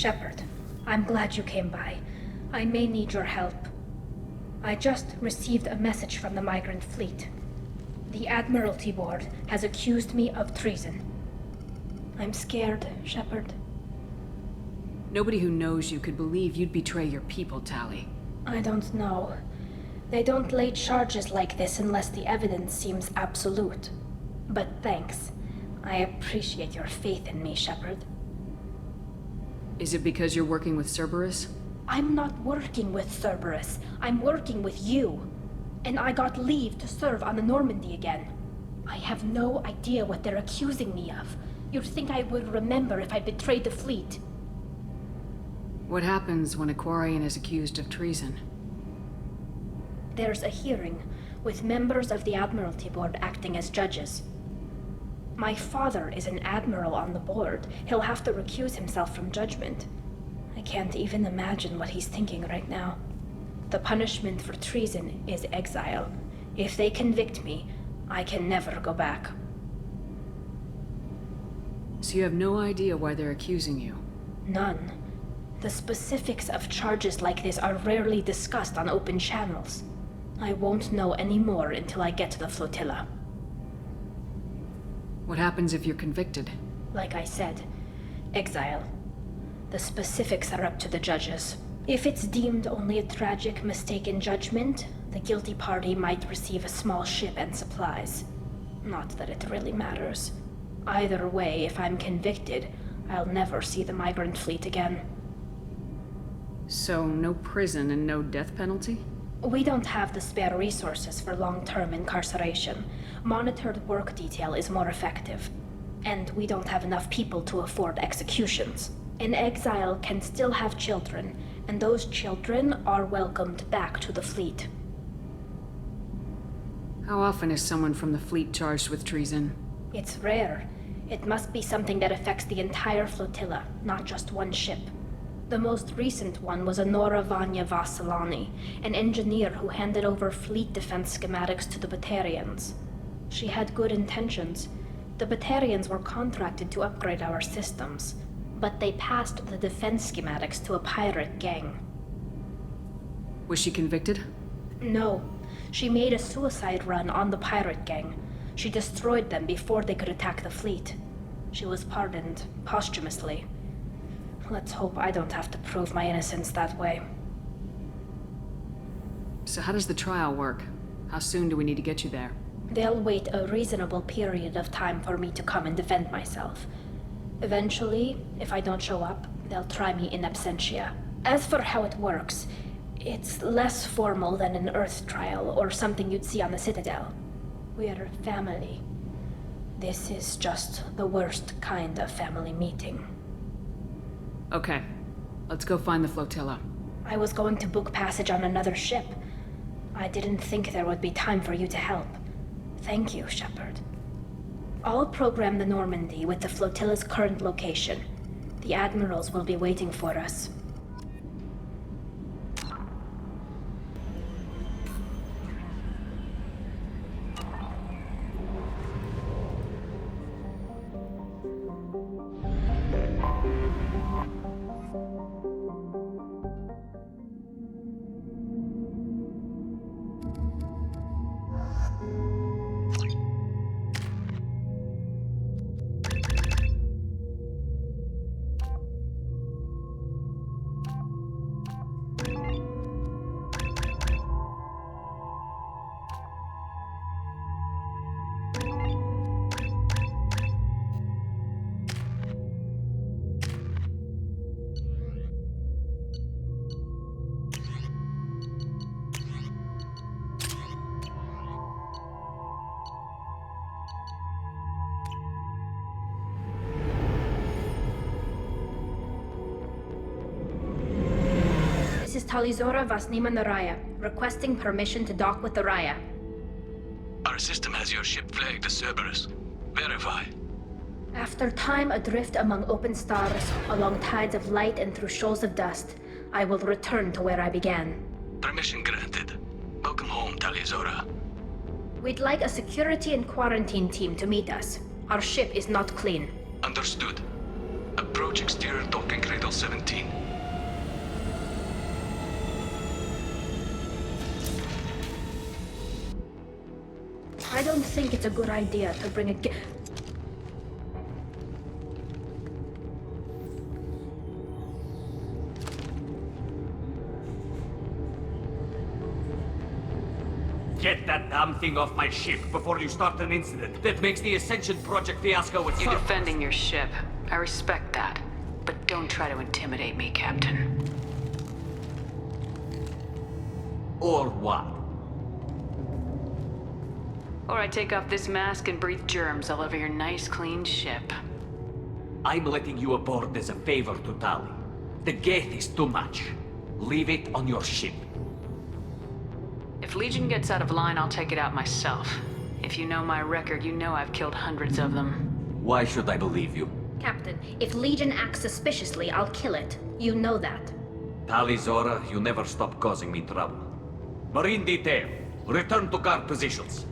Shepard, I'm glad you came by. I may need your help. I just received a message from the migrant fleet. The Admiralty Board has accused me of treason. I'm scared, Shepard. Nobody who knows you could believe you'd betray your people, Tali. I don't know. They don't lay charges like this unless the evidence seems absolute. But thanks. I appreciate your faith in me, Shepard. Is it because you're working with Cerberus? I'm not working with Cerberus. I'm working with you. And I got leave to serve on the Normandy again. I have no idea what they're accusing me of. You'd think I would remember if I betrayed the fleet. What happens when a Quarian is accused of treason? There's a hearing, with members of the Admiralty Board acting as judges. My father is an admiral on the board. He'll have to recuse himself from judgment. I can't even imagine what he's thinking right now. The punishment for treason is exile. If they convict me, I can never go back. So you have no idea why they're accusing you? None. The specifics of charges like this are rarely discussed on open channels. I won't know any more until I get to the flotilla. What happens if you're convicted? Like I said, exile. The specifics are up to the judges. If it's deemed only a tragic mistake in judgment, the guilty party might receive a small ship and supplies. Not that it really matters. Either way, if I'm convicted, I'll never see the migrant fleet again. So, no prison and no death penalty? We don't have the spare resources for long-term incarceration. Monitored work detail is more effective. And we don't have enough people to afford executions. An exile can still have children, and those children are welcomed back to the fleet. How often is someone from the fleet charged with treason? It's rare. It must be something that affects the entire flotilla, not just one ship. The most recent one was Honora Vanya Vassilani, an engineer who handed over fleet defense schematics to the Batarians. She had good intentions. The Batarians were contracted to upgrade our systems, but they passed the defense schematics to a pirate gang. Was she convicted? No. She made a suicide run on the pirate gang. She destroyed them before they could attack the fleet. She was pardoned posthumously. Let's hope I don't have to prove my innocence that way. So how does the trial work? How soon do we need to get you there? They'll wait a reasonable period of time for me to come and defend myself. Eventually, if I don't show up, they'll try me in absentia. As for how it works, it's less formal than an Earth trial or something you'd see on the Citadel. We're family. This is just the worst kind of family meeting. Okay, let's go find the flotilla. I was going to book passage on another ship. I didn't think there would be time for you to help. Thank you, Shepard. I'll program the Normandy with the flotilla's current location. The admirals will be waiting for us. This is Talizora Vasnima Naraya, requesting permission to dock with the Raya. Our system has your ship flagged as Cerberus. Verify. After time adrift among open stars, along tides of light and through shoals of dust, I will return to where I began. Permission granted. Welcome home, Talizora. We'd like a security and quarantine team to meet us. Our ship is not clean. Understood. A Approach exterior docking cradle 17. I don't think it's a good idea to bring a Get that damn thing off my ship before you start an incident that makes the Ascension Project fiasco itself. You're defending your ship. I respect that. But don't try to intimidate me, Captain. Or what? Or I take off this mask and breathe germs all over your nice, clean ship. I'm letting you aboard as a favor to Tali. The gate is too much. Leave it on your ship. If Legion gets out of line, I'll take it out myself. If you know my record, you know I've killed hundreds of them. Why should I believe you? Captain, if Legion acts suspiciously, I'll kill it. You know that. Tali Zora, you never stop causing me trouble. Marine detail, return to guard positions.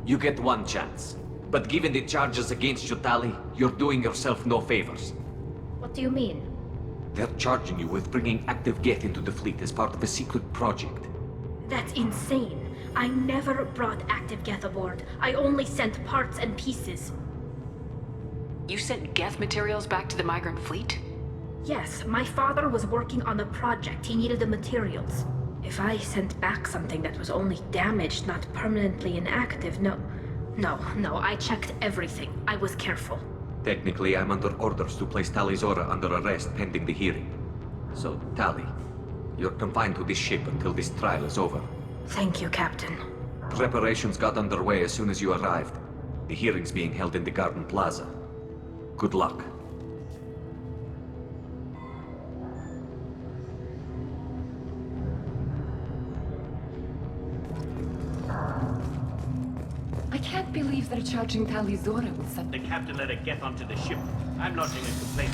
You get one chance. But given the charges against you, Tali, you're doing yourself no favors. What do you mean? They're charging you with bringing active Geth into the fleet as part of a secret project. That's insane. I never brought active Geth aboard. I only sent parts and pieces. You sent Geth materials back to the migrant fleet? Yes, my father was working on a project. He needed the materials. If I sent back something that was only damaged, not permanently inactive, no, I checked everything. I was careful. Technically, I'm under orders to place Tali Zora under arrest pending the hearing. So, Tali, you're confined to this ship until this trial is over. Thank you, Captain. Preparations got underway as soon as you arrived. The hearing's being held in the Garden Plaza. Good luck. I can't believe they're charging Tali Zora with such... The captain let it get onto the ship. I'm lodging a complaint.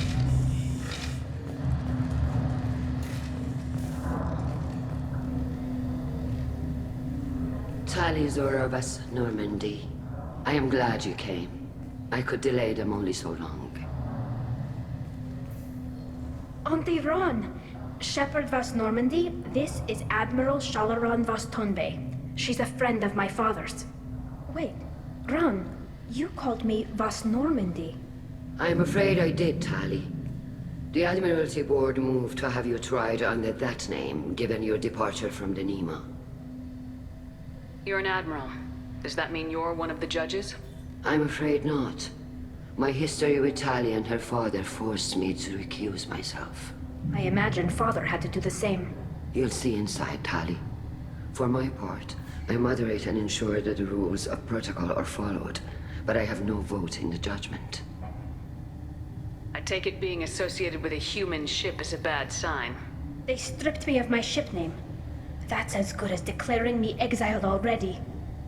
Tali Zora Vas Normandy. I am glad you came. I could delay them only so long. Auntie Ron! Shepard Vas Normandy, this is Admiral Shalaron Vas Tonbe. She's a friend of my father's. Wait, Ron, you called me Vas Normandy. I'm afraid I did, Tali. The Admiralty Board moved to have you tried under that name, given your departure from the Nima. You're an admiral. Does that mean you're one of the judges? I'm afraid not. My history with Tali and her father forced me to recuse myself. I imagine father had to do the same. You'll see inside, Tali. For my part, I moderate and ensure that the rules of protocol are followed, but I have no vote in the judgment. I take it being associated with a human ship is a bad sign. They stripped me of my ship name. That's as good as declaring me exiled already.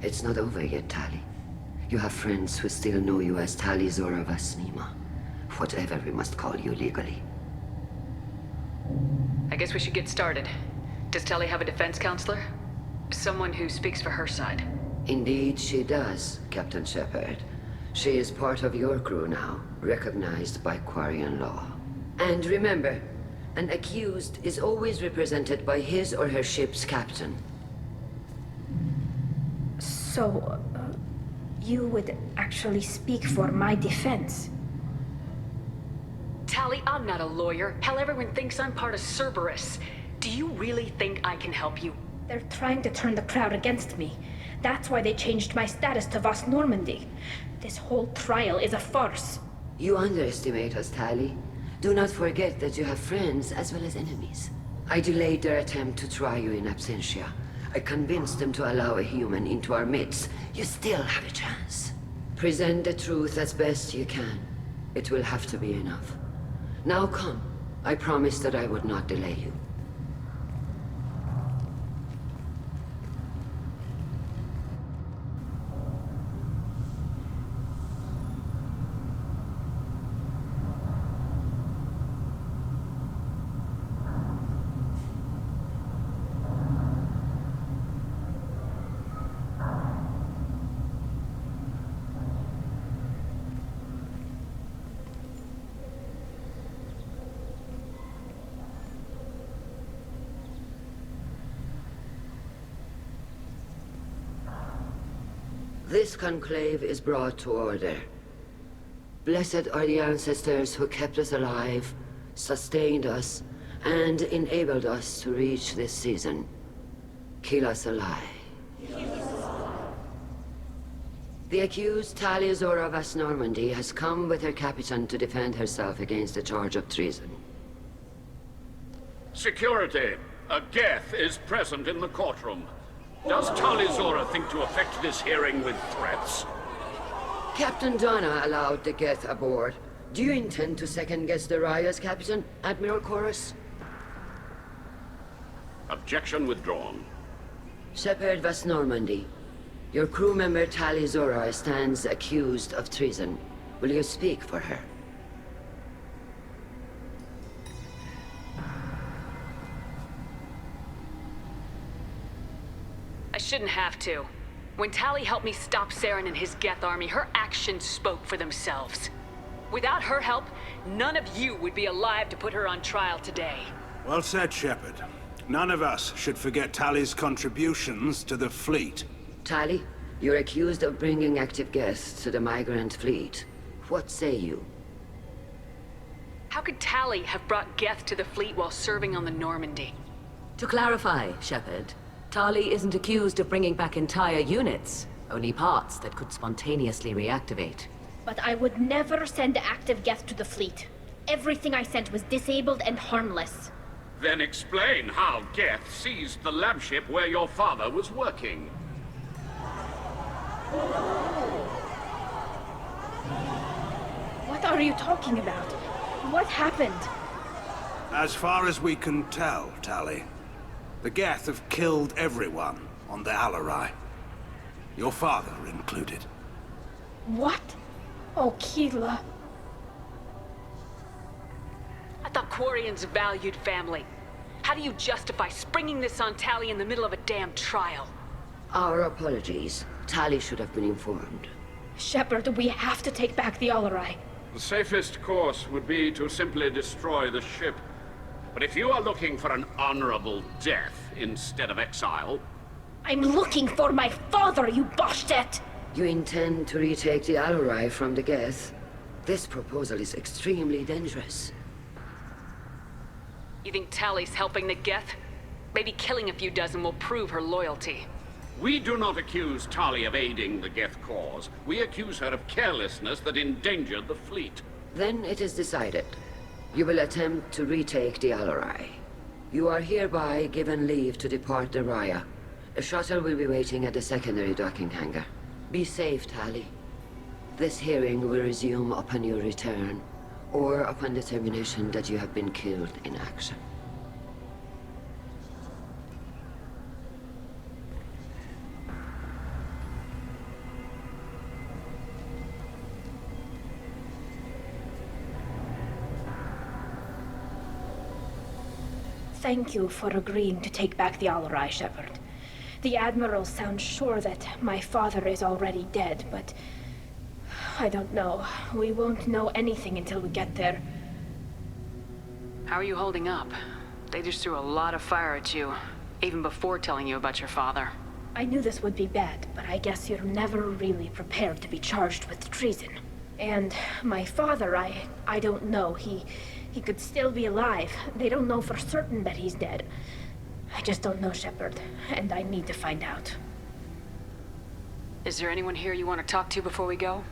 It's not over yet, Tali. You have friends who still know you as Tali Zora Vas Nima. Whatever we must call you legally. I guess we should get started. Does Tali have a defense counselor? Someone who speaks for her side. Indeed she does, Captain Shepard. She is part of your crew now, recognized by Quarian law. And remember, an accused is always represented by his or her ship's captain. So, you would actually speak for my defense? Tali, I'm not a lawyer. Hell, everyone thinks I'm part of Cerberus. Do you really think I can help you? They're trying to turn the crowd against me. That's why they changed my status to Vas Normandy. This whole trial is a farce. You underestimate us, Tali. Do not forget that you have friends as well as enemies. I delayed their attempt to try you in absentia. I convinced them to allow a human into our midst. You still have a chance. Present the truth as best you can. It will have to be enough. Now come. I promised that I would not delay you. This conclave is brought to order. Blessed are the ancestors who kept us alive, sustained us, and enabled us to reach this season. Kill us alive. The accused Talia Zora Vas Normandy has come with her captain to defend herself against a charge of treason. Security! A Geth is present in the courtroom. Does Talia Zora think to affect this hearing with threats? Captain Donna allowed the Geth aboard. Do you intend to second-guess the Raya's captain, Admiral Chorus? Objection withdrawn. Shepard Vas Normandy, your crew member Talia Zora stands accused of treason. Will you speak for her? I shouldn't have to. When Tali helped me stop Saren and his Geth army, her actions spoke for themselves. Without her help, none of you would be alive to put her on trial today. Well said, Shepard. None of us should forget Tali's contributions to the fleet. Tali, you're accused of bringing active Geth to the migrant fleet. What say you? How could Tali have brought Geth to the fleet while serving on the Normandy? To clarify, Shepard, Tali isn't accused of bringing back entire units, only parts that could spontaneously reactivate. But I would never send active Geth to the fleet. Everything I sent was disabled and harmless. Then explain how Geth seized the lab ship where your father was working. What are you talking about? What happened? As far as we can tell, Tali, the Geth have killed everyone on the Alarai. Your father included. What? Oh, Keela. I thought Quarians valued family. How do you justify springing this on Tali in the middle of a damn trial? Our apologies. Tali should have been informed. Shepard, we have to take back the Alarai. The safest course would be to simply destroy the ship. But if you are looking for an honorable death instead of exile... I'm looking for my father, you bastet! You intend to retake the Alarai from the Geth? This proposal is extremely dangerous. You think Tali's helping the Geth? Maybe killing a few dozen will prove her loyalty. We do not accuse Tali of aiding the Geth cause. We accuse her of carelessness that endangered the fleet. Then it is decided. You will attempt to retake the Alarai. You are hereby given leave to depart the Raya. A shuttle will be waiting at the secondary docking hangar. Be safe, Tali. This hearing will resume upon your return, or upon determination that you have been killed in action. Thank you for agreeing to take back the Alarai, Shepard. The Admiral sounds sure that my father is already dead, but... I don't know. We won't know anything until we get there. How are you holding up? They just threw a lot of fire at you, even before telling you about your father. I knew this would be bad, but I guess you're never really prepared to be charged with treason. And my father, I don't know. He could still be alive. They don't know for certain that he's dead. I just don't know, Shepard, and I need to find out. Is there anyone here you want to talk to before we go?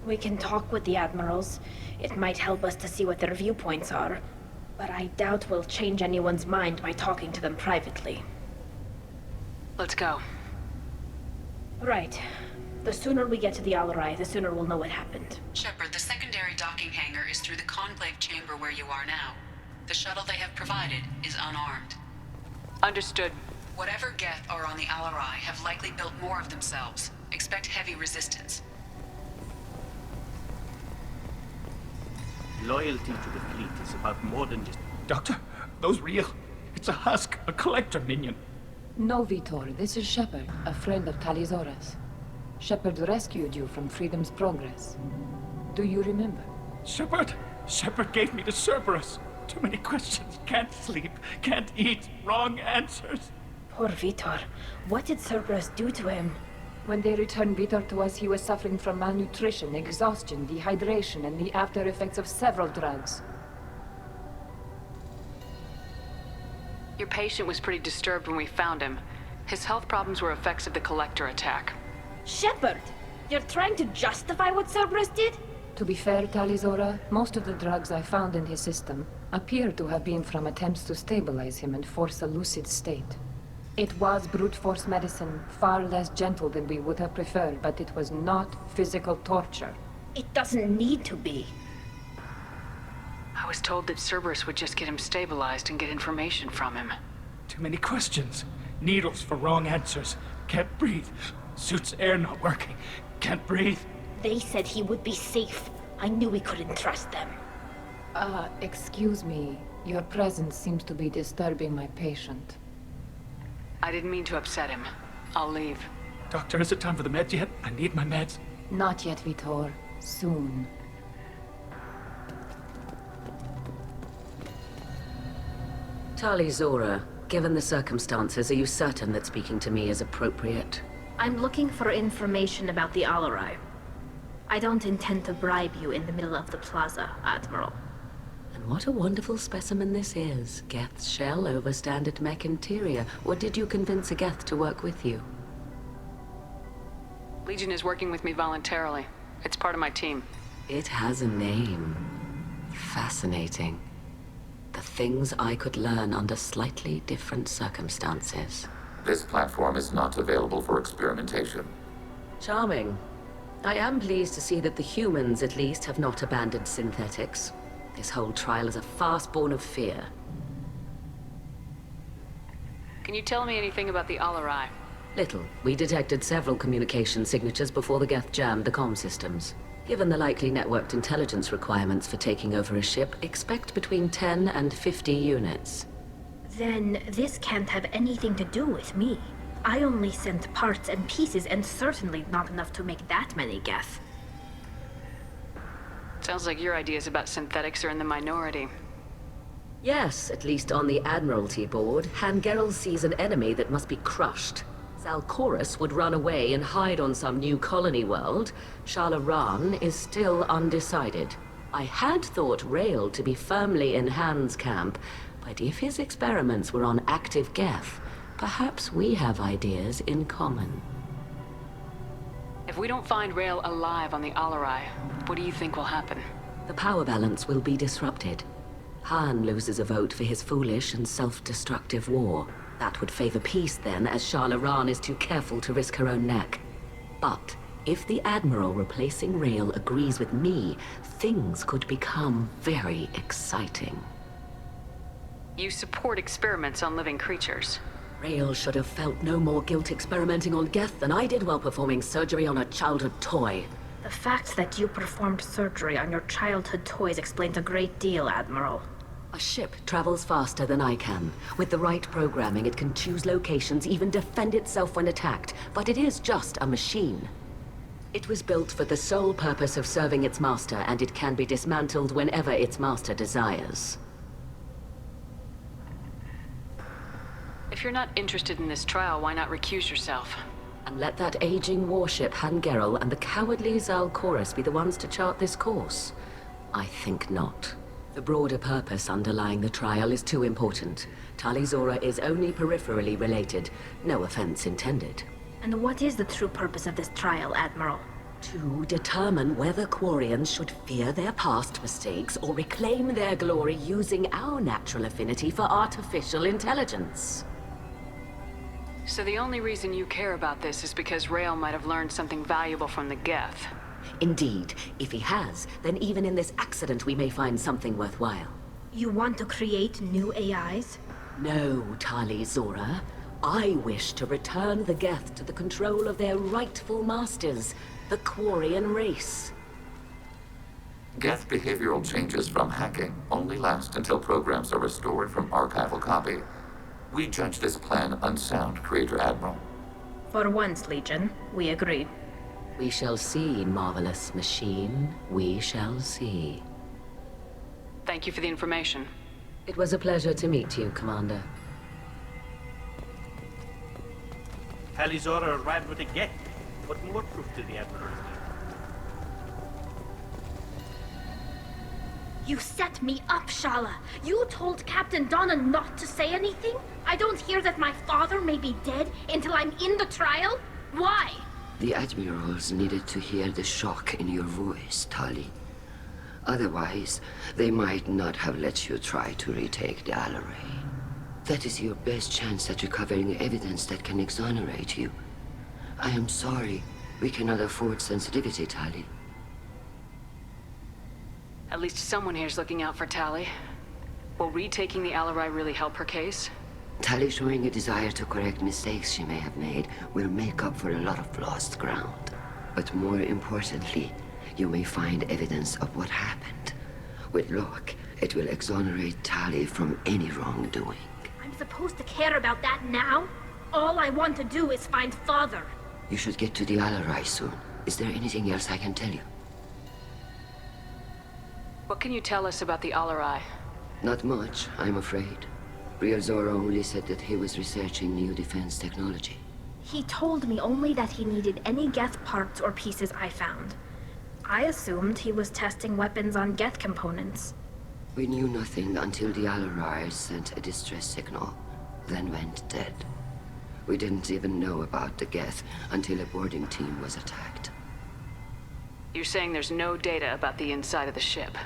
We can talk with the Admirals. It might help us to see what their viewpoints are. But I doubt we'll change anyone's mind by talking to them privately. Let's go. Right. The sooner we get to the Alarai, the sooner we'll know what happened. Shepard, the secondary docking hangar is through the conclave chamber where you are now. The shuttle they have provided is unarmed. Understood. Whatever Geth are on the Alarai have likely built more of themselves. Expect heavy resistance. Loyalty to the fleet is about more than just... Doctor, those real. It's a husk, a collector minion. No, Vitor, this is Shepard, a friend of Tali Zora's. Shepard rescued you from Freedom's Progress. Do you remember? Shepard! Shepard gave me the Cerberus. Too many questions. Can't sleep, can't eat, wrong answers. Poor Vitor. What did Cerberus do to him? When they returned Vitor to us, he was suffering from malnutrition, exhaustion, dehydration, and the after effects of several drugs. Your patient was pretty disturbed when we found him. His health problems were effects of the Collector attack. Shepard! You're trying to justify what Cerberus did? To be fair, Talizora, most of the drugs I found in his system appear to have been from attempts to stabilize him and force a lucid state. It was brute force medicine, far less gentle than we would have preferred, but it was not physical torture. It doesn't need to be. I was told that Cerberus would just get him stabilized and get information from him. Too many questions. Needles for wrong answers. Can't breathe. Suit's air not working. Can't breathe. They said he would be safe. I knew we couldn't trust them. Excuse me. Your presence seems to be disturbing my patient. I didn't mean to upset him. I'll leave. Doctor, is it time for the meds yet? I need my meds. Not yet, Vitor. Soon. Talizora, given the circumstances, are you certain that speaking to me is appropriate? I'm looking for information about the Alarai. I don't intend to bribe you in the middle of the plaza, Admiral. And what a wonderful specimen this is. Geth's shell over standard mech interior. Or did you convince a Geth to work with you? Legion is working with me voluntarily. It's part of my team. It has a name. Fascinating. The things I could learn under slightly different circumstances. This platform is not available for experimentation. Charming. I am pleased to see that the humans, at least, have not abandoned synthetics. This whole trial is a farce born of fear. Can you tell me anything about the Alarai? Little. We detected several communication signatures before the Geth jammed the comm systems. Given the likely networked intelligence requirements for taking over a ship, expect between 10 and 50 units. Then this can't have anything to do with me. I only sent parts and pieces, and certainly not enough to make that many Geth. Sounds like your ideas about synthetics are in the minority. Yes, at least on the Admiralty board, Hangerel sees an enemy that must be crushed. Zalcorus would run away and hide on some new colony world. Shalaran is still undecided. I had thought Rael to be firmly in Han's camp, but if his experiments were on active Geth, perhaps we have ideas in common. If we don't find Rael alive on the Alarai, what do you think will happen? The power balance will be disrupted. Han loses a vote for his foolish and self-destructive war. That would favor peace then, as Shalaran is too careful to risk her own neck. But if the Admiral replacing Rael agrees with me, things could become very exciting. You support experiments on living creatures. Rael should have felt no more guilt experimenting on Geth than I did while performing surgery on a childhood toy. The fact that you performed surgery on your childhood toys explains a great deal, Admiral. A ship travels faster than I can. With the right programming, it can choose locations, even defend itself when attacked. But it is just a machine. It was built for the sole purpose of serving its master, and it can be dismantled whenever its master desires. If you're not interested in this trial, why not recuse yourself? And let that aging warship Hangerel and the cowardly Zalcorus be the ones to chart this course? I think not. The broader purpose underlying the trial is too important. Talizora is only peripherally related. No offense intended. And what is the true purpose of this trial, Admiral? To determine whether Quarians should fear their past mistakes or reclaim their glory using our natural affinity for artificial intelligence. So the only reason you care about this is because Rael might have learned something valuable from the Geth. Indeed. If he has, then even in this accident we may find something worthwhile. You want to create new AIs? No, Talizora. I wish to return the Geth to the control of their rightful masters, the Quarian race. Geth behavioral changes from hacking only last until programs are restored from archival copy. We judge this plan unsound, Creator Admiral. For once, Legion, we agree. We shall see, marvelous machine. We shall see. Thank you for the information. It was a pleasure to meet you, Commander. Talizora arrived with a Geth. What more proof do the Admirals need? You set me up, Shala. You told Captain Donna not to say anything? I don't hear that my father may be dead until I'm in the trial? Why? The Admirals needed to hear the shock in your voice, Tali. Otherwise, they might not have let you try to retake the Alaray. That is your best chance at recovering evidence that can exonerate you. I am sorry. We cannot afford sensitivity, Tali. At least someone here's looking out for Tali. Will retaking the Alarai really help her case? Tali showing a desire to correct mistakes she may have made will make up for a lot of lost ground. But more importantly, you may find evidence of what happened. With luck, it will exonerate Tali from any wrongdoing. I'm supposed to care about that now? All I want to do is find Father. You should get to the Alarai soon. Is there anything else I can tell you? What can you tell us about the Alarai? Not much, I'm afraid. Real Zora only said that he was researching new defense technology. He told me only that he needed any Geth parts or pieces I found. I assumed he was testing weapons on Geth components. We knew nothing until the Alarai sent a distress signal, then went dead. We didn't even know about the Geth until a boarding team was attacked. You're saying there's no data about the inside of the ship?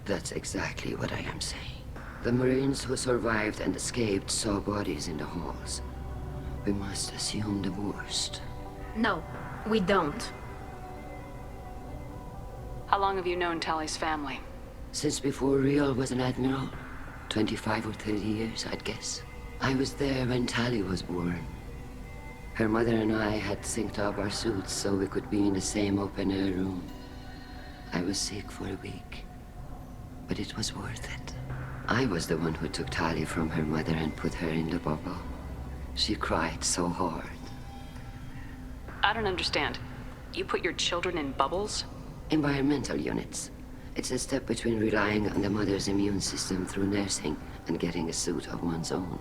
That's exactly what I am saying. The Marines who survived and escaped saw bodies in the halls. We must assume the worst. No, we don't. How long have you known Tali's family? Since before Real was an admiral. 25 or 30 years, I'd guess. I was there when Tali was born. Her mother and I had synced up our suits so we could be in the same open-air room. I was sick for a week, but it was worth it. I was the one who took Tali from her mother and put her in the bubble. She cried so hard. I don't understand. You put your children in bubbles? Environmental units. It's a step between relying on the mother's immune system through nursing and getting a suit of one's own.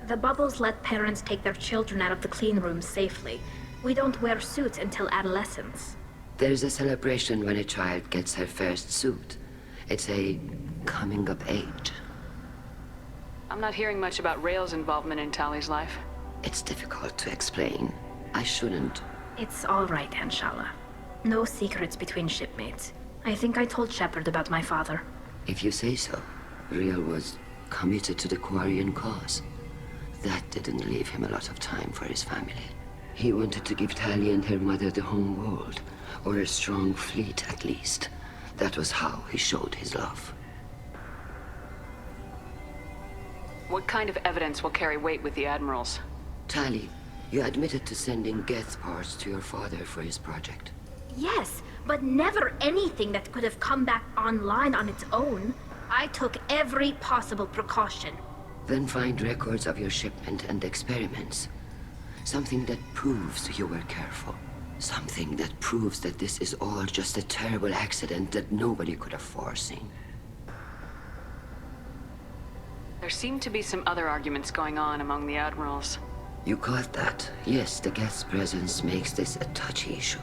The bubbles let parents take their children out of the clean rooms safely. We don't wear suits until adolescence. There's a celebration when a child gets her first suit. It's a coming of age. I'm not hearing much about Rail's involvement in Tali's life. It's difficult to explain. I shouldn't. It's all right, Anshala. No secrets between shipmates. I think I told Shepard about my father. If you say so. Real was committed to the Quarian cause. That didn't leave him a lot of time for his family. He wanted to give Tali and her mother the home world, or a strong fleet at least. That was how he showed his love. What kind of evidence will carry weight with the Admirals? Tali, you admitted to sending Geth parts to your father for his project. Yes, but never anything that could have come back online on its own. I took every possible precaution. Then find records of your shipment and experiments. Something that proves you were careful. Something that proves that this is all just a terrible accident that nobody could have foreseen. There seem to be some other arguments going on among the Admirals. You caught that? Yes, the Geth's presence makes this a touchy issue.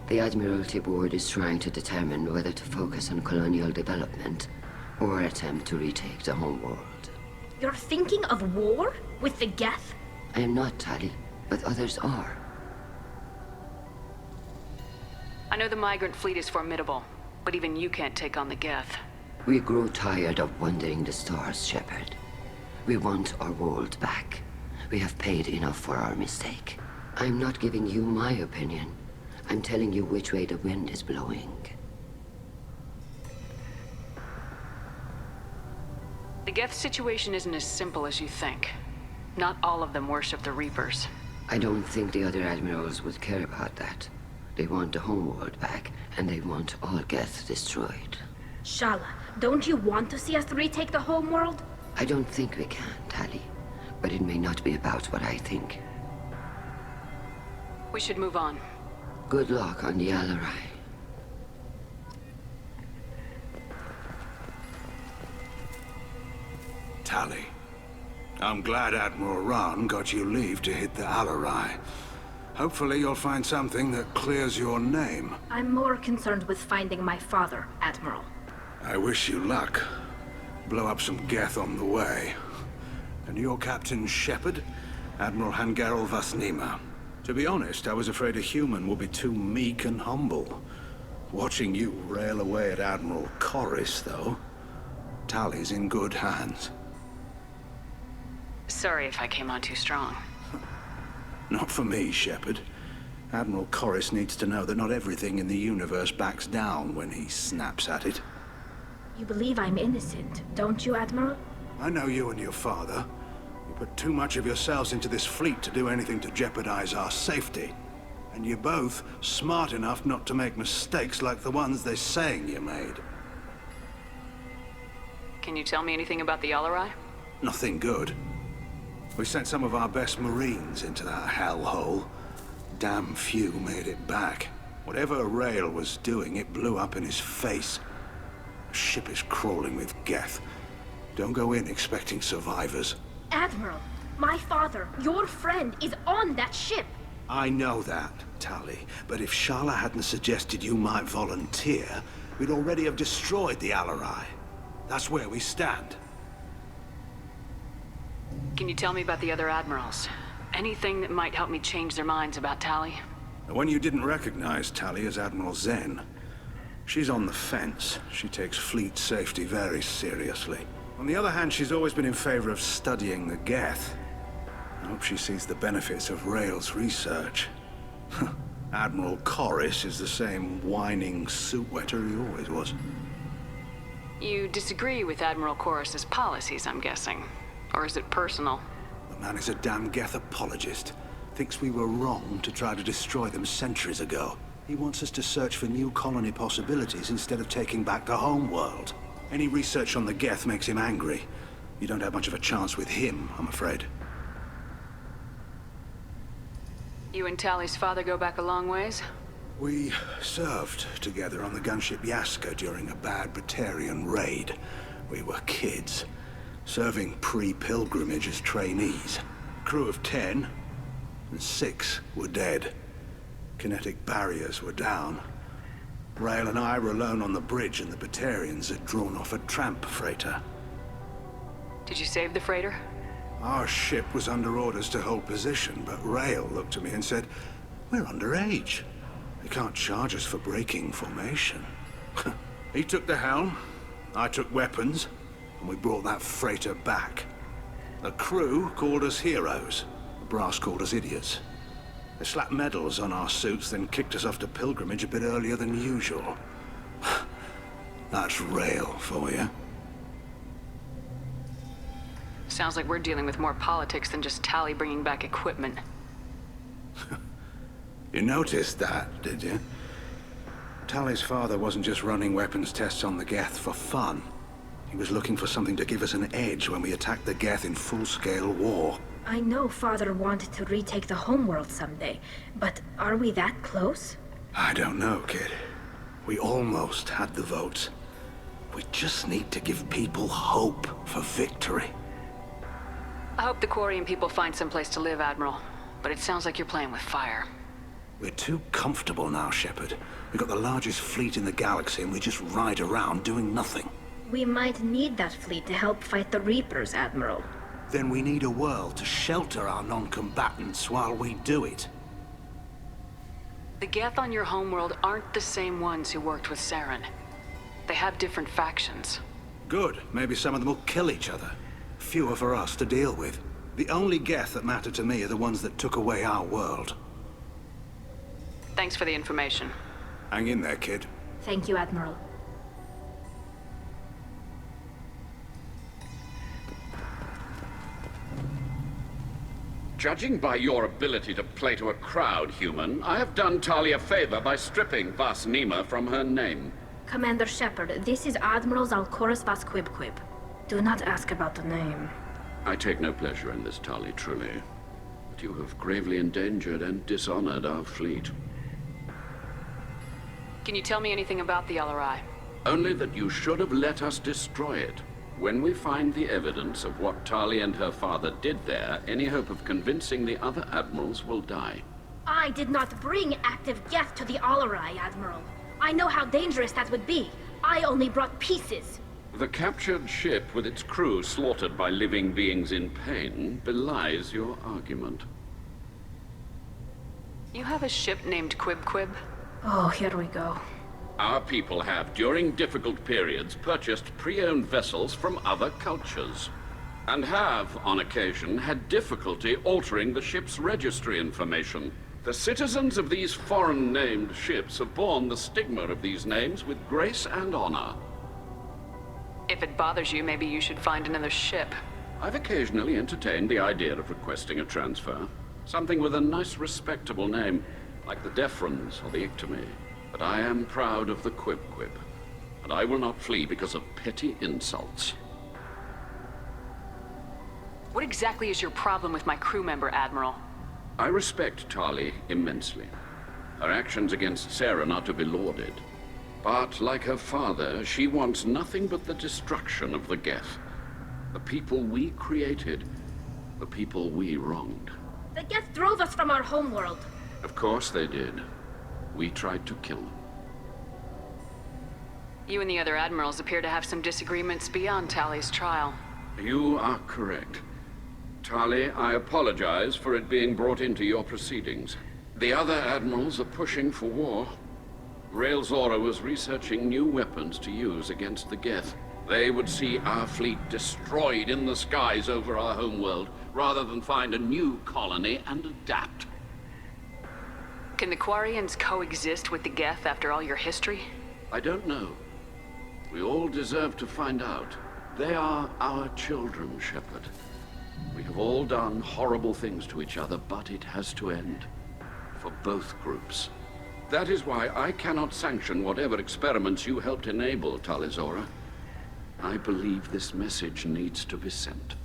The Admiralty Board is trying to determine whether to focus on colonial development or attempt to retake the home world. You're thinking of war? With the Geth? I am not, Tali, but others are. I know the migrant fleet is formidable, but even you can't take on the Geth. We grow tired of wandering the stars, Shepard. We want our world back. We have paid enough for our mistake. I'm not giving you my opinion. I'm telling you which way the wind is blowing. The Geth situation isn't as simple as you think. Not all of them worship the Reapers. I don't think the other admirals would care about that. They want the homeworld back, and they want all Geth destroyed. Shala, don't you want to see us retake the homeworld? I don't think we can, Tali. But it may not be about what I think. We should move on. Good luck on the Alarai. Tali, I'm glad Admiral Rahn got you leave to hit the Alarai. Hopefully you'll find something that clears your name. I'm more concerned with finding my father, Admiral. I wish you luck. Blow up some Geth on the way. And you're Captain Shepard? Admiral Hangarel Vasnima. To be honest, I was afraid a human would be too meek and humble. Watching you rail away at Admiral Corris, though, Tali's in good hands. Sorry if I came on too strong. Not for me, Shepard. Admiral Corris needs to know that not everything in the universe backs down when he snaps at it. You believe I'm innocent, don't you, Admiral? I know you and your father. You put too much of yourselves into this fleet to do anything to jeopardize our safety. And you're both smart enough not to make mistakes like the ones they're saying you made. Can you tell me anything about the Alarai? Nothing good. We sent some of our best Marines into that hellhole. Damn few made it back. Whatever Rail was doing, it blew up in his face. The ship is crawling with Geth. Don't go in expecting survivors. Admiral, my father, your friend, is on that ship. I know that, Tali, but if Shala hadn't suggested you might volunteer, we'd already have destroyed the Alarai. That's where we stand. Can you tell me about the other admirals? Anything that might help me change their minds about Tali? The one you didn't recognize, Tali, is Admiral Zen. She's on the fence. She takes fleet safety very seriously. On the other hand, she's always been in favor of studying the Geth. I hope she sees the benefits of Rail's research. Admiral Corris is the same whining suit wetter he always was. You disagree with Admiral Corris's policies, I'm guessing. Or is it personal? The man is a damn Geth apologist. Thinks we were wrong to try to destroy them centuries ago. He wants us to search for new colony possibilities instead of taking back the home world. Any research on the Geth makes him angry. You don't have much of a chance with him, I'm afraid. You and Tali's father go back a long ways? We served together on the gunship Yaska during a bad Batarian raid. We were kids, serving pre-pilgrimage as trainees. Crew of 10, and 6 were dead. Kinetic barriers were down. Rail and I were alone on the bridge, and the Batarians had drawn off a tramp freighter. Did you save the freighter? Our ship was under orders to hold position, but Rail looked at me and said, "We're underage. They can't charge us for breaking formation." He took the helm, I took weapons, and we brought that freighter back. The crew called us heroes. The brass called us idiots. They slapped medals on our suits, then kicked us off to pilgrimage a bit earlier than usual. That's Rail for you. Sounds like we're dealing with more politics than just Tali bringing back equipment. You noticed that, did you? Tali's father wasn't just running weapons tests on the Geth for fun. He was looking for something to give us an edge when we attacked the Geth in full-scale war. I know Father wanted to retake the homeworld someday, but are we that close? I don't know, kid. We almost had the votes. We just need to give people hope for victory. I hope the Quarian people find someplace to live, Admiral. But it sounds like you're playing with fire. We're too comfortable now, Shepard. We've got the largest fleet in the galaxy and we just ride around doing nothing. We might need that fleet to help fight the Reapers, Admiral. Then we need a world to shelter our non-combatants while we do it. The Geth on your homeworld aren't the same ones who worked with Saren. They have different factions. Good. Maybe some of them will kill each other. Fewer for us to deal with. The only Geth that matter to me are the ones that took away our world. Thanks for the information. Hang in there, kid. Thank you, Admiral. Judging by your ability to play to a crowd, human, I have done Tali a favor by stripping Vasnima from her name. Commander Shepard, this is Admiral Zalkoris Vasquibquib. Do not ask about the name. I take no pleasure in this, Tali, truly. But you have gravely endangered and dishonored our fleet. Can you tell me anything about the Alarai? Only that you should have let us destroy it. When we find the evidence of what Tali and her father did there, any hope of convincing the other admirals will die. I did not bring active Geth to the Alarai, Admiral. I know how dangerous that would be. I only brought pieces. The captured ship with its crew slaughtered by living beings in pain belies your argument. You have a ship named Quib? Oh, here we go. Our people have, during difficult periods, purchased pre-owned vessels from other cultures, and have, on occasion, had difficulty altering the ship's registry information. The citizens of these foreign-named ships have borne the stigma of these names with grace and honor. If it bothers you, maybe you should find another ship. I've occasionally entertained the idea of requesting a transfer. Something with a nice, respectable name, like the Defrons or the Ictomy. But I am proud of the Quib, and I will not flee because of petty insults. What exactly is your problem with my crew member, Admiral? I respect Tali immensely. Her actions against Saren are to be lauded. But, like her father, she wants nothing but the destruction of the Geth. The people we created, the people we wronged. The Geth drove us from our homeworld. Of course they did. We tried to kill them. You and the other admirals appear to have some disagreements beyond Tali's trial. You are correct. Tali, I apologize for it being brought into your proceedings. The other admirals are pushing for war. Rael Zora was researching new weapons to use against the Geth. They would see our fleet destroyed in the skies over our homeworld, rather than find a new colony and adapt. Can the Quarians coexist with the Geth after all your history? I don't know. We all deserve to find out. They are our children, Shepard. We have all done horrible things to each other, but it has to end. For both groups. That is why I cannot sanction whatever experiments you helped enable, Talizora. I believe this message needs to be sent.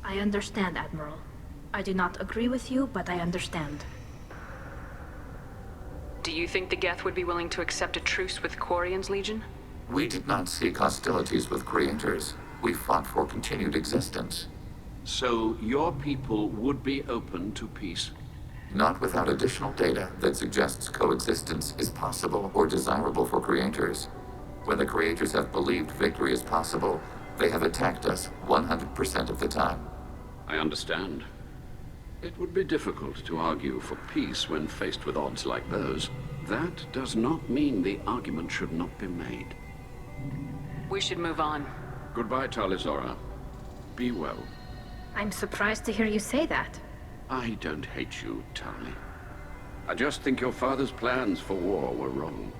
I understand, Admiral. I do not agree with you, but I understand. Do you think the Geth would be willing to accept a truce with Quarian's Legion? We did not seek hostilities with creators. We fought for continued existence. So your people would be open to peace? Not without additional data that suggests coexistence is possible or desirable for creators. When the creators have believed victory is possible, they have attacked us 100% of the time. I understand. It would be difficult to argue for peace when faced with odds like those. That does not mean the argument should not be made. We should move on. Goodbye, Talizora. Be well. I'm surprised to hear you say that. I don't hate you, Tali. I just think your father's plans for war were wrong.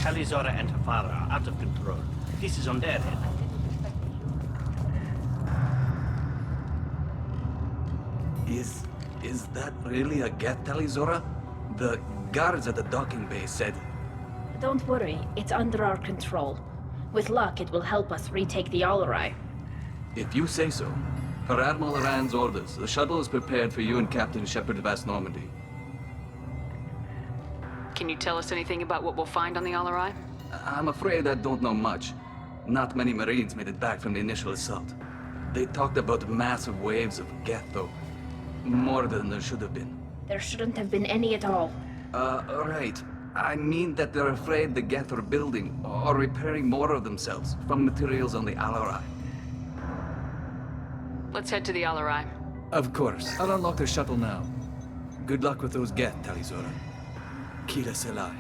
Talizora and her father are out of control. This is on their head. Is that really a Geth, Talizora? The guards at the docking bay said... Don't worry, it's under our control. With luck, it will help us retake the Alarai. If you say so. Per Admiral Rand's orders, the shuttle is prepared for you and Captain Shepard of Vast Normandy. Can you tell us anything about what we'll find on the Alarai? I'm afraid I don't know much. Not many Marines made it back from the initial assault. They talked about massive waves of Geth, though. More than there should have been. There shouldn't have been any at all. Right. I mean that they're afraid the Geth are building or repairing more of themselves from materials on the Alarai. Let's head to the Alarai. Of course. I'll unlock the shuttle now. Good luck with those Geth, Talizora. Kira Selai.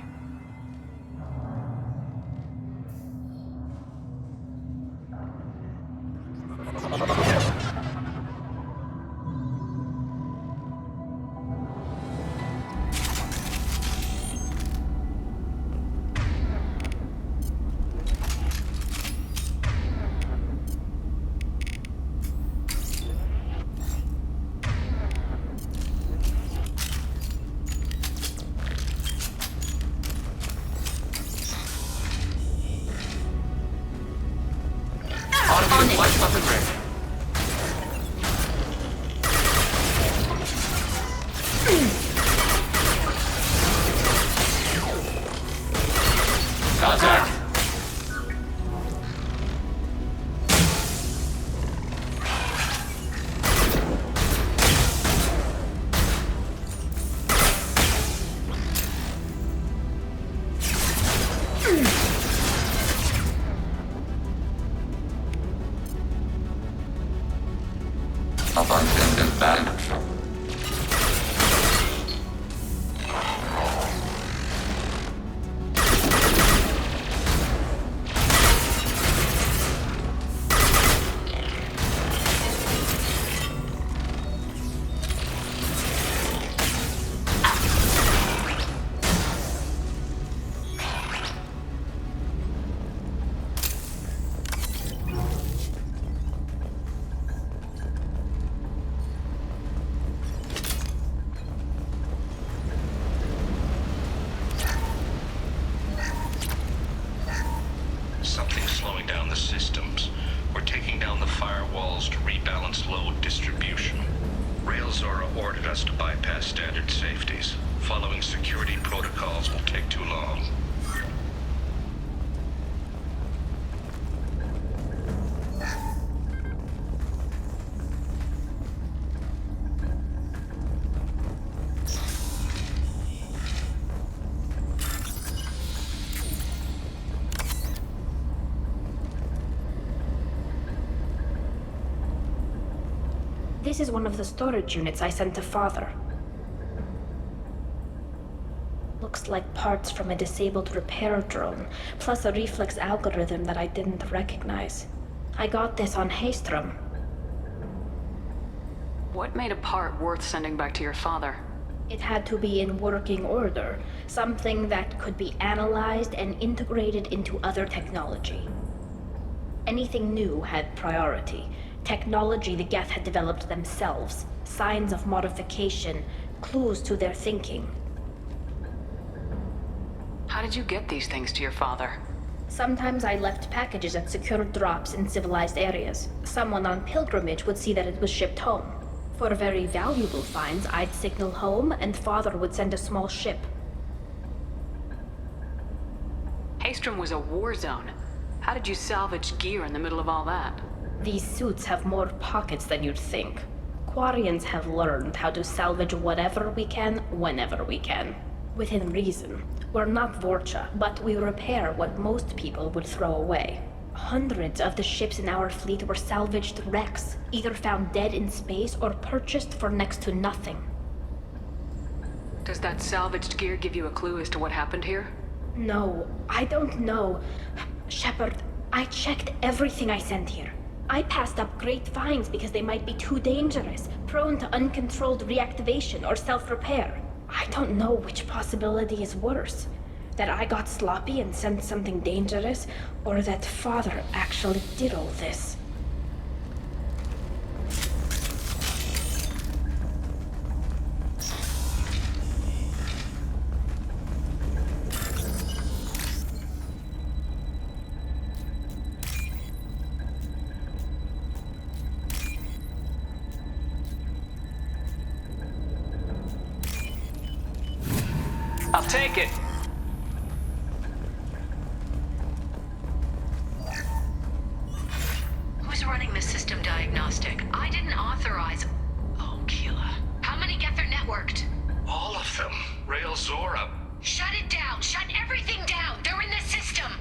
This is one of the storage units I sent to Father. Looks like parts from a disabled repair drone, plus a reflex algorithm that I didn't recognize. I got this on Haystrom. What made a part worth sending back to your father? It had to be in working order, something that could be analyzed and integrated into other technology. Anything new had priority. Technology the Geth had developed themselves, signs of modification, clues to their thinking. How did you get these things to your father? Sometimes I left packages at secured drops in civilized areas. Someone on pilgrimage would see that it was shipped home. For very valuable finds, I'd signal home, and Father would send a small ship. Haystrom was a war zone. How did you salvage gear in the middle of all that? These suits have more pockets than you'd think. Quarians have learned how to salvage whatever we can, whenever we can. Within reason. We're not Vorcha, but we repair what most people would throw away. Hundreds of the ships in our fleet were salvaged wrecks, either found dead in space or purchased for next to nothing. Does that salvaged gear give you a clue as to what happened here? No, I don't know. Shepard, I checked everything I sent here. I passed up great finds because they might be too dangerous, prone to uncontrolled reactivation or self-repair. I don't know which possibility is worse. That I got sloppy and sent something dangerous, or that Father actually did all this. I'll take it. Who's running the system diagnostic? I didn't authorize... Oh, Keela. How many Geth are networked? All of them. Rail Zora. Shut it down! Shut everything down! They're in the system!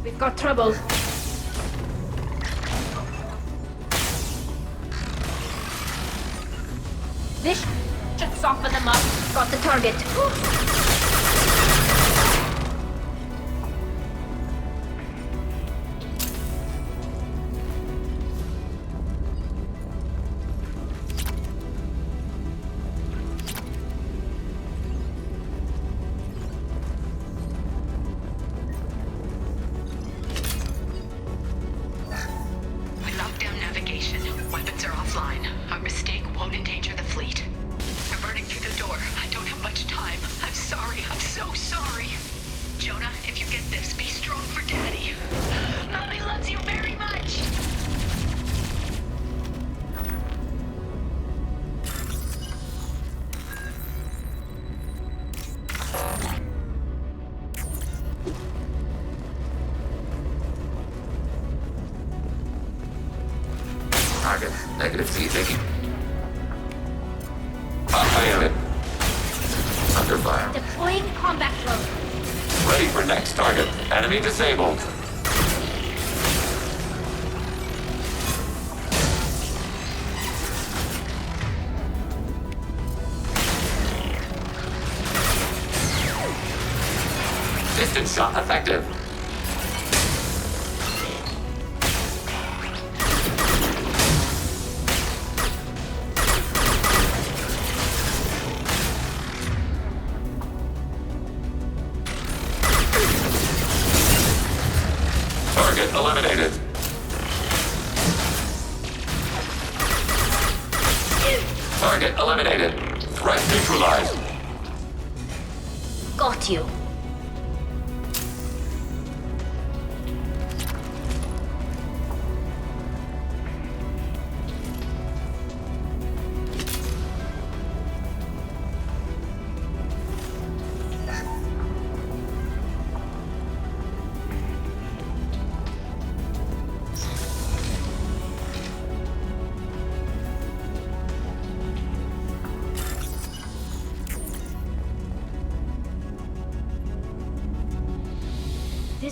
We've got trouble. This should soften them up. Got the target. We locked down navigation. Weapons are offline. Our mistake won't endanger the fleet. They're burning through the door. I don't have much time. I'm sorry. I'm so sorry. Jonah, if you get this, be strong for Daddy. Mommy loves you very much. Target, negative C taking. I am it. Under fire. Deploying combat drone. Ready for next target. Enemy disabled. Distance shot effective. Target eliminated. Target eliminated. Threat neutralized. Got you.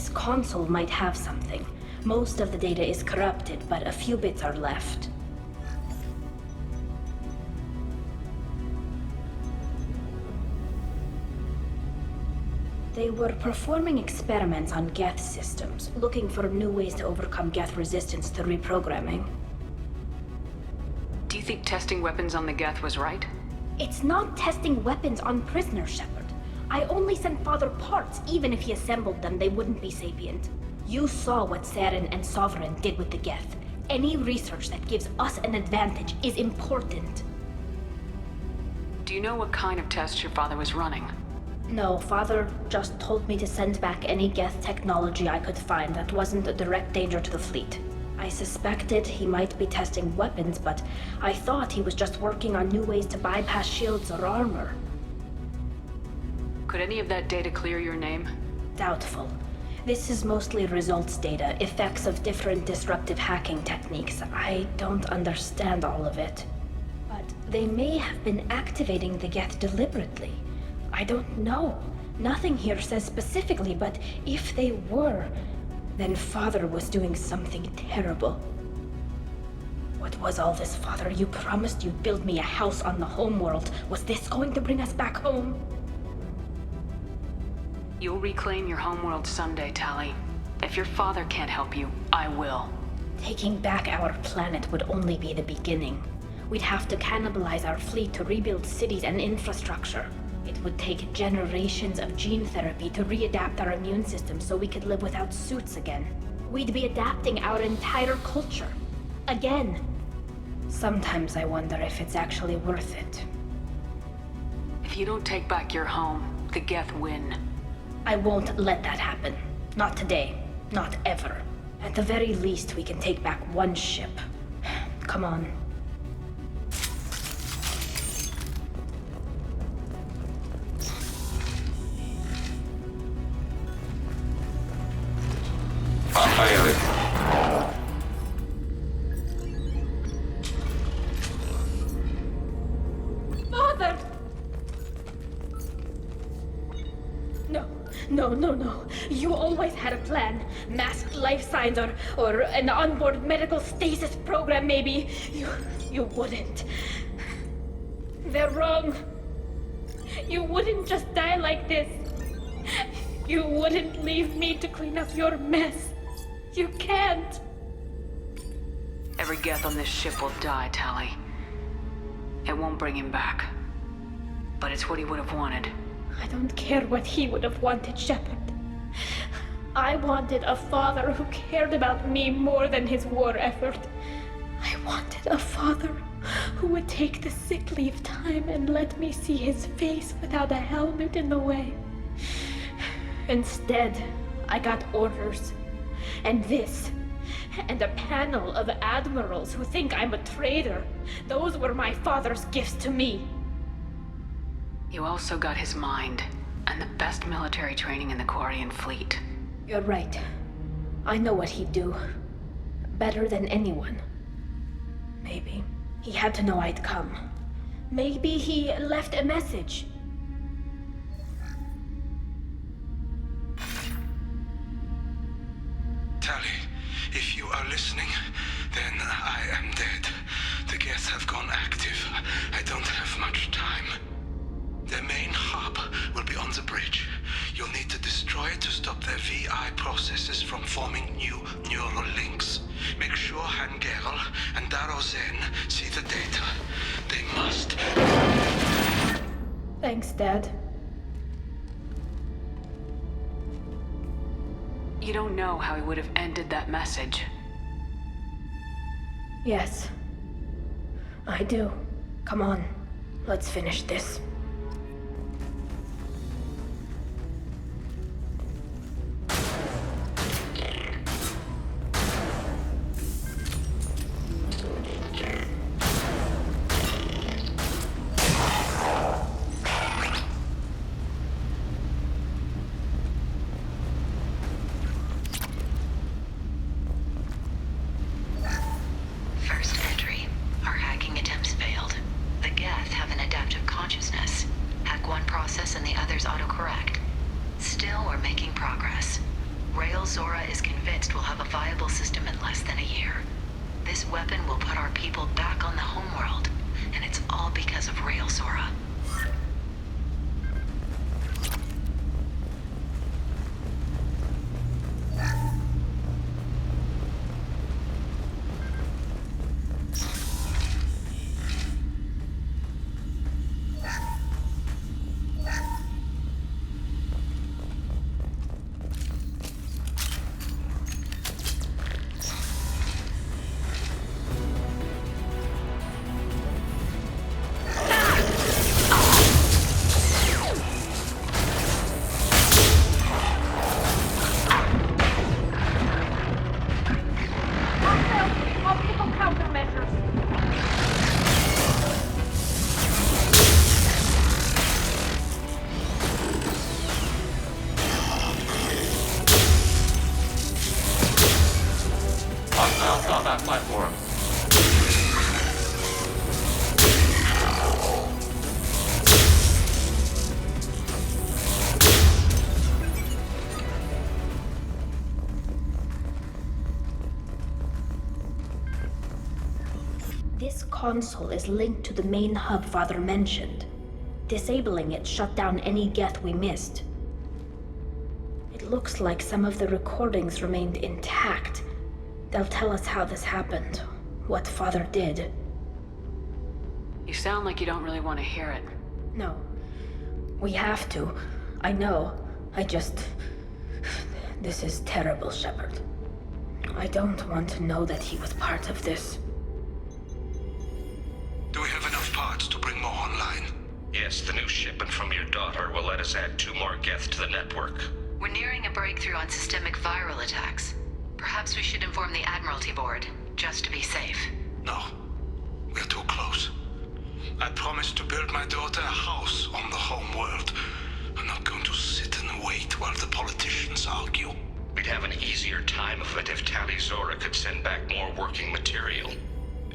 This console might have something. Most of the data is corrupted, but a few bits are left. They were performing experiments on Geth systems, looking for new ways to overcome Geth resistance to reprogramming. Do you think testing weapons on the Geth was right? It's not testing weapons on prisoners, Shepard. I only sent Father parts. Even if he assembled them, they wouldn't be sapient. You saw what Saren and Sovereign did with the Geth. Any research that gives us an advantage is important. Do you know what kind of tests your father was running? No, Father just told me to send back any Geth technology I could find that wasn't a direct danger to the fleet. I suspected he might be testing weapons, but I thought he was just working on new ways to bypass shields or armor. Could any of that data clear your name? Doubtful. This is mostly results data, effects of different disruptive hacking techniques. I don't understand all of it. But they may have been activating the Geth deliberately. I don't know. Nothing here says specifically, but if they were, then Father was doing something terrible. What was all this, Father? You promised you'd build me a house on the homeworld. Was this going to bring us back home? You'll reclaim your homeworld someday, Tali. If your father can't help you, I will. Taking back our planet would only be the beginning. We'd have to cannibalize our fleet to rebuild cities and infrastructure. It would take generations of gene therapy to readapt our immune system so we could live without suits again. We'd be adapting our entire culture. Again. Sometimes I wonder if it's actually worth it. If you don't take back your home, the Geth win. I won't let that happen. Not today. Not ever. At the very least, we can take back one ship. Come on. Father! No. You always had a plan. Masked life signs or an onboard medical stasis program, maybe. You wouldn't. They're wrong. You wouldn't just die like this. You wouldn't leave me to clean up your mess. You can't. Every Geth on this ship will die, Tali. It won't bring him back. But it's what he would have wanted. I don't care what he would have wanted, Shepard. I wanted a father who cared about me more than his war effort. I wanted a father who would take the sick leave time and let me see his face without a helmet in the way. Instead, I got orders. And this. And a panel of admirals who think I'm a traitor. Those were my father's gifts to me. You also got his mind, and the best military training in the Quarian fleet. You're right. I know what he'd do. Better than anyone. Maybe. He had to know I'd come. Maybe he left a message. Tali, if you are listening, then I am dead. The Geth have gone active. I don't have much time. Their main hub will be on the bridge. You'll need to destroy it to stop their VI processes from forming new neural links. Make sure Hangerl and Daro Zen see the data. They must. Thanks, Dad. You don't know how he would have ended that message. Yes. I do. Come on. Let's finish this. First entry. Our hacking attempts failed. The Geth have an adaptive consciousness. weapon will put our people back on the homeworld. And it's all because of Rail Zora. On that platform. This console is linked to the main hub Father mentioned. Disabling it shut down any Geth we missed. It looks like some of the recordings remained intact. They'll tell us how this happened, what Father did. You sound like you don't really want to hear it. No. We have to. I know. This is terrible, Shepard. I don't want to know that he was part of this. Do we have enough parts to bring more online? Yes, the new shipment from your daughter will let us add 2 more Geth to the network. We're nearing a breakthrough on systemic viral attacks. Perhaps we should inform the Admiralty Board, just to be safe. No. We're too close. I promised to build my daughter a house on the home world. I'm not going to sit and wait while the politicians argue. We'd have an easier time of it if Tali Zora could send back more working material.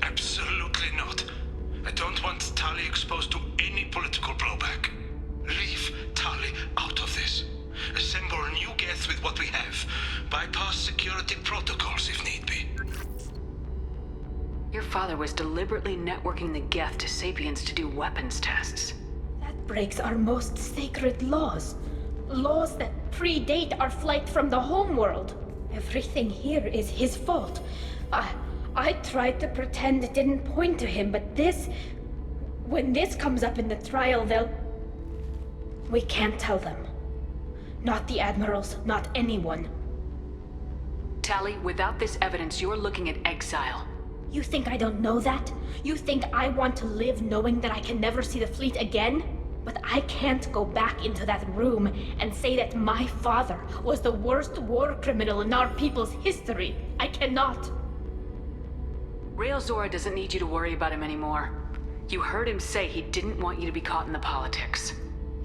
Absolutely not. I don't want Tali exposed to any political blowback. Leave Tali out of this. Assemble new Geth with what we have. Bypass security protocols if need be. Your father was deliberately networking the Geth to Sapiens to do weapons tests. That breaks our most sacred laws. Laws that predate our flight from the homeworld. Everything here is his fault. I tried to pretend it didn't point to him, but this... When this comes up in the trial, they'll... We can't tell them. Not the Admirals, not anyone. Tali, without this evidence, you're looking at exile. You think I don't know that? You think I want to live knowing that I can never see the fleet again? But I can't go back into that room and say that my father was the worst war criminal in our people's history. I cannot. Rail Zora doesn't need you to worry about him anymore. You heard him say he didn't want you to be caught in the politics.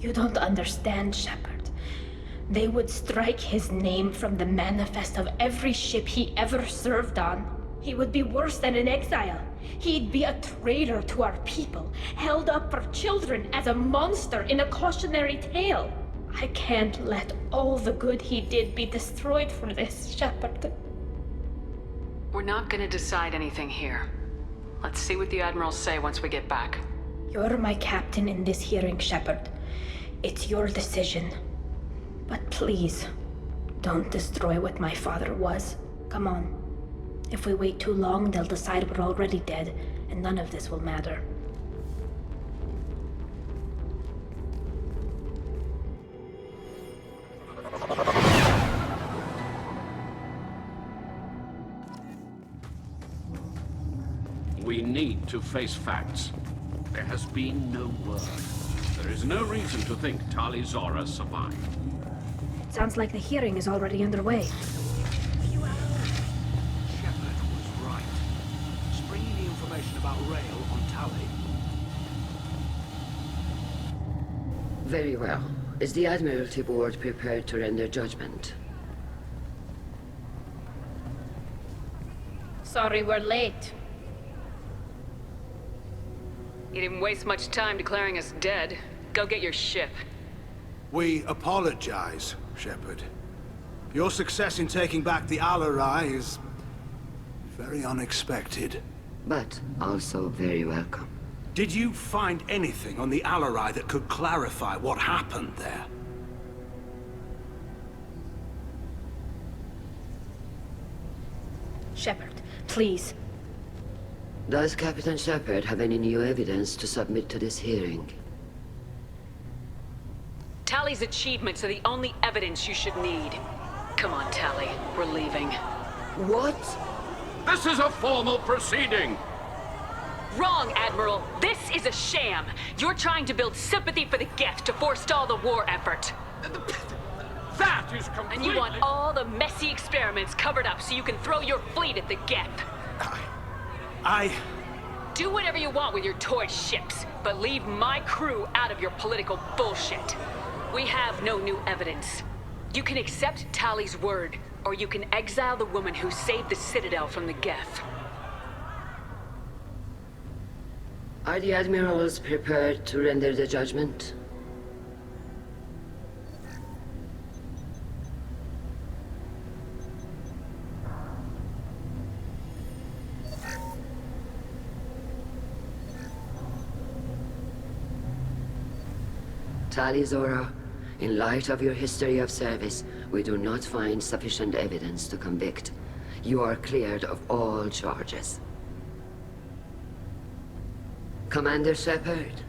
You don't understand, Shepard. They would strike his name from the manifest of every ship he ever served on. He would be worse than an exile. He'd be a traitor to our people, held up for children as a monster in a cautionary tale. I can't let all the good he did be destroyed for this, Shepard. We're not gonna decide anything here. Let's see what the Admirals say once we get back. You're my captain in this hearing, Shepard. It's your decision. But please, don't destroy what my father was. Come on. If we wait too long, they'll decide we're already dead, and none of this will matter. We need to face facts. There has been no word. There is no reason to think Tali Zora survived. Sounds like the hearing is already underway. Shepard was right. Springing the information about Rail on Tali. Very well. Is the Admiralty Board prepared to render judgment? Sorry we're late. You didn't waste much time declaring us dead. Go get your ship. We apologize, Shepard. Your success in taking back the Alarai is very unexpected. but also very welcome. Did you find anything on the Alarai that could clarify what happened there? Shepard, please. Does Captain Shepard have any new evidence to submit to this hearing? Tally's achievements are the only evidence you should need. Come on, Tally. We're leaving. What? This is a formal proceeding! Wrong, Admiral. This is a sham. You're trying to build sympathy for the Geth to forestall the war effort. That is completely... And you want all the messy experiments covered up so you can throw your fleet at the Geth. Do whatever you want with your toy ships, but leave my crew out of your political bullshit. We have no new evidence. You can accept Tally's word, or you can exile the woman who saved the Citadel from the Geth. Are the admirals prepared to render the judgment? Tali Zora, in light of your history of service, we do not find sufficient evidence to convict. You are cleared of all charges. Commander Shepard,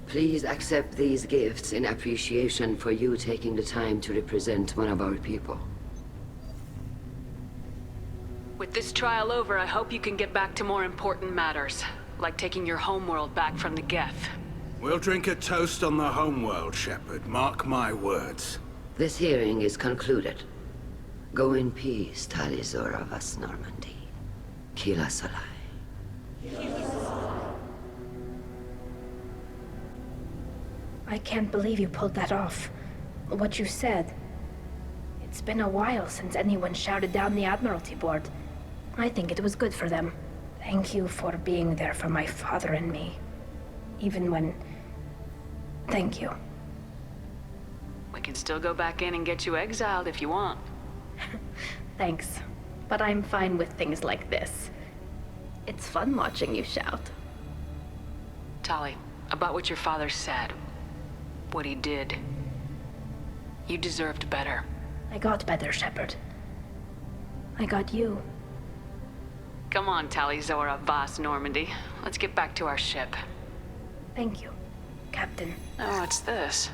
please accept these gifts in appreciation for you taking the time to represent one of our people. With this trial over, I hope you can get back to more important matters, like taking your homeworld back from the Geth. We'll drink a toast on the homeworld, Shepard. Mark my words. This hearing is concluded. Go in peace, Tali Zora Vas Normandy. Kila Salai. I can't believe you pulled that off. What you said. It's been a while since anyone shouted down the Admiralty Board. I think it was good for them. Thank you for being there for my father and me. Even when... Thank you. We can still go back in and get you exiled if you want. Thanks. But I'm fine with things like this. It's fun watching you shout. Tali, about what your father said. What he did. You deserved better. I got better, Shepard. I got you. Come on, Tali Zora Vas Normandy. Let's get back to our ship. Thank you, Captain. Oh, what's this?